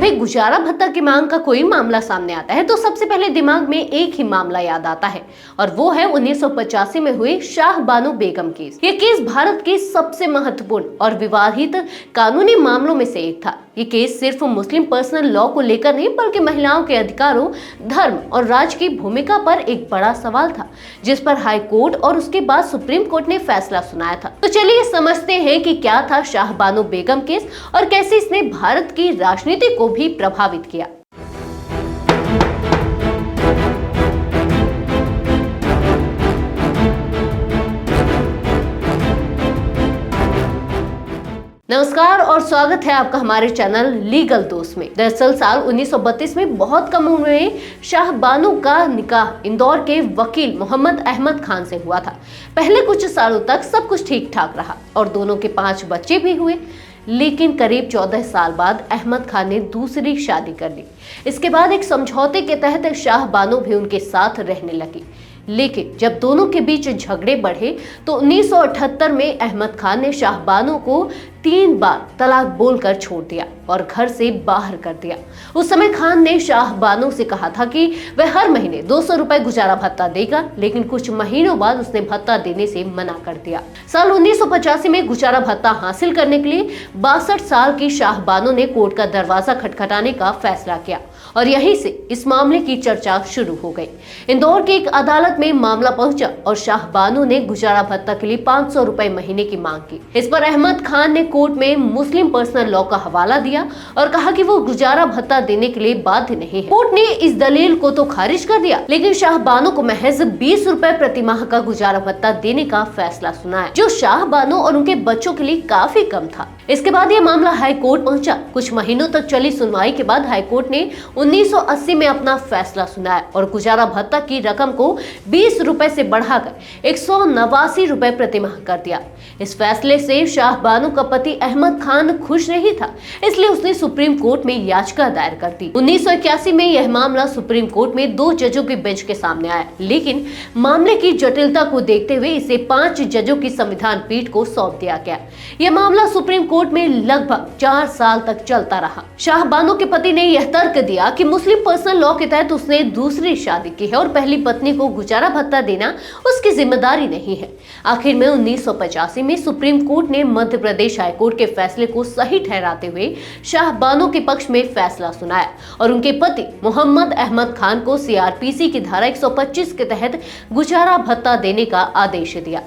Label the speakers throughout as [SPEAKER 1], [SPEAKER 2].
[SPEAKER 1] भी गुजारा भत्ता की मांग का कोई मामला सामने आता है तो सबसे पहले दिमाग में एक ही मामला याद आता है और वो है 1985 में हुई शाह बानो बेगम केस। ये केस भारत के सबसे महत्वपूर्ण और विवादित कानूनी मामलों में से एक था। ये केस सिर्फ मुस्लिम पर्सनल लॉ को लेकर नहीं बल्कि महिलाओं के अधिकारों, धर्म और राज की भूमिका पर एक बड़ा सवाल था, जिस पर हाई कोर्ट और उसके बाद सुप्रीम कोर्ट ने फैसला सुनाया था। तो चलिए समझते हैं कि क्या था शाह बानो बेगम केस और कैसे इसने भारत की राजनीति को भी प्रभावित किया। नमस्कार और स्वागत है आपका हमारे चैनल लीगल दोस्त में। दरअसल साल 1932 में बहुत कम उम्र में शाह बानो का निकाह इंदौर के वकील मोहम्मद अहमद खान से हुआ था। पहले कुछ सालों तक सब कुछ ठीक ठाक रहा और दोनों के 5 बच्चे भी हुए, लेकिन करीब 14 साल बाद अहमद खान ने दूसरी शादी कर ली। इसके बाद एक समझौते के तहत शाह बानो भी उनके साथ रहने लगी, लेकिन जब दोनों के बीच झगड़े बढ़े तो 1978 में अहमद खान ने शाह बानो को 3 बार तलाक बोलकर छोड़ दिया और घर से बाहर कर दिया। उस समय खान ने शाह बानो से कहा था कि वह हर महीने 200 रुपए गुजारा भत्ता देगा, लेकिन कुछ महीनों बाद उसने भत्ता देने से मना कर दिया। साल 1985 में गुजारा भत्ता हासिल करने के लिए 62 साल की शाह बानो ने कोर्ट का दरवाजा खटखटाने का फैसला किया और यहीं से इस मामले की चर्चा शुरू हो गई। इंदौर की एक अदालत में मामला पहुंचा और शाह बानो ने गुजारा भत्ता के लिए 500 रुपए महीने की मांग की। इस पर अहमद खान ने कोर्ट में मुस्लिम पर्सनल लॉ का हवाला दिया और कहा कि वो गुजारा भत्ता देने के लिए बाध्य नहीं है। कोर्ट ने इस दलील को तो खारिज कर दिया, लेकिन शाह बानो को महज 20 रुपए प्रति माह का गुजारा भत्ता देने का फैसला सुनाया, जो शाह बानो और उनके बच्चों के लिए काफी कम था। इसके बाद यह मामला हाई कोर्ट पहुंचा। कुछ महीनों तक चली सुनवाई के बाद हाई कोर्ट ने 1980 में अपना फैसला सुनाया और गुजारा भत्ता की रकम को 20 रुपए से बढ़ाकर 189 रुपए प्रति माह कर दिया। इस फैसले से शाह बानो का पति अहमद खान खुश नहीं था, इसलिए उसने सुप्रीम कोर्ट में याचिका दायर कर दी। 1981 में यह मामला सुप्रीम कोर्ट में 2 जजों के बेंच के सामने आया, लेकिन मामले की जटिलता को देखते हुए इसे 5 जजों की संविधान पीठ को सौंप दिया गया। यह मामला सुप्रीम कोर्ट में लगभग 4 साल तक चलता रहा। शाह बानो के पति ने यह तर्क दिया कि मुस्लिम पर्सनल लॉ के तहत उसने दूसरी शादी की है और पहली पत्नी को गुजारा भत्ता देना उसकी जिम्मेदारी नहीं है। आखिर में 1985 में सुप्रीम कोर्ट ने मध्य प्रदेश हाई कोर्ट के फैसले को सही ठहराते हुए शाह बानो के पक्ष में फैसला सुनाया और उनके पति मोहम्मद अहमद खान को सीआरपीसी की धारा 125 के तहत गुजारा भत्ता देने का आदेश दिया।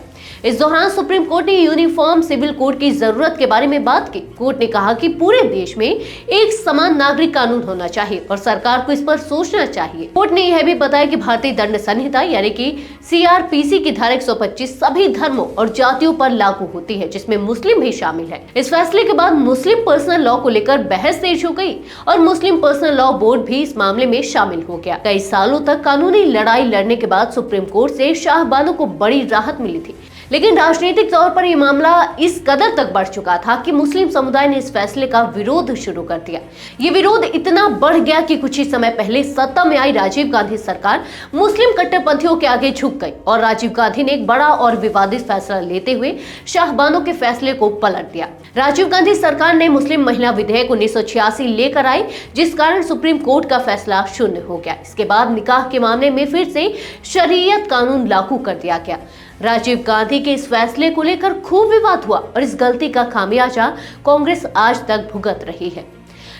[SPEAKER 1] इस दौरान सुप्रीम कोर्ट ने यूनिफॉर्म सिविल कोड की जरूरत के बारे में बात की। कोर्ट ने कहा कि पूरे देश में एक समान नागरिक कानून होना चाहिए और सरकार को इस पर सोचना चाहिए। कोर्ट ने यह भी बताया कि भारतीय दंड संहिता यानी कि सीआरपीसी की धारा 125 सभी धर्मों और जातियों पर लागू होती है, जिसमें मुस्लिम भी शामिल है। इस फैसले के बाद मुस्लिम पर्सनल लॉ को लेकर बहस तेज हो गई और मुस्लिम पर्सनल लॉ बोर्ड भी इस मामले में शामिल हो गया। कई सालों तक कानूनी लड़ाई लड़ने के बाद सुप्रीम कोर्ट से शाह बानो को बड़ी राहत मिली थी, लेकिन राजनीतिक तौर पर यह मामला इस कदर तक बढ़ चुका था कि मुस्लिम समुदाय ने इस फैसले का विरोध शुरू कर दिया। ये विरोध इतना बढ़ गया कि कुछ ही समय पहले सत्ता में आई राजीव गांधी सरकार मुस्लिम कट्टरपंथियों के आगे झुक गई और राजीव गांधी ने एक बड़ा और विवादित फैसला लेते हुए शाह बानो के फैसले को पलट दिया। राजीव गांधी सरकार ने मुस्लिम महिला विधेयक 1986 लेकर आई, जिस कारण सुप्रीम कोर्ट का फैसला शून्य हो गया। इसके बाद निकाह के मामले में फिर से शरीयत कानून लागू कर दिया गया। राजीव गांधी के इस फैसले को लेकर खूब विवाद हुआ और इस गलती का खामियाजा कांग्रेस आज तक भुगत रही है।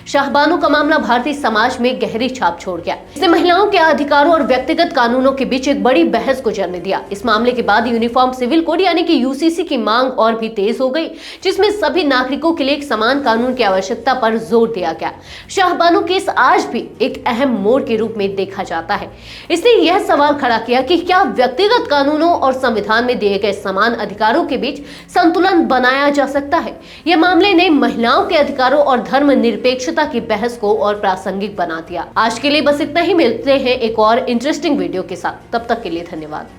[SPEAKER 1] शाह बानो का मामला भारतीय समाज में गहरी छाप छोड़ गया। इसने महिलाओं के अधिकारों और व्यक्तिगत कानूनों के बीच एक बड़ी बहस को जन्म दिया। इस मामले के बाद यूनिफॉर्म सिविल कोड यानी कि यूसीसी की मांग और भी तेज हो गई, जिसमें सभी नागरिकों के लिए एक समान कानून की आवश्यकता पर जोर दिया गया। शाह बानो केस आज भी एक अहम मोड़ के रूप में देखा जाता है। इसने यह सवाल खड़ा किया कि क्या व्यक्तिगत कानूनों और संविधान में दिए गए समान अधिकारों के बीच संतुलन बनाया जा सकता है। यह मामले ने महिलाओं के अधिकारों और धर्म निरपेक्षता की बहस को और प्रासंगिक बना दिया। आज के लिए बस इतना ही। मिलते हैं एक और इंटरेस्टिंग वीडियो के साथ, तब तक के लिए धन्यवाद।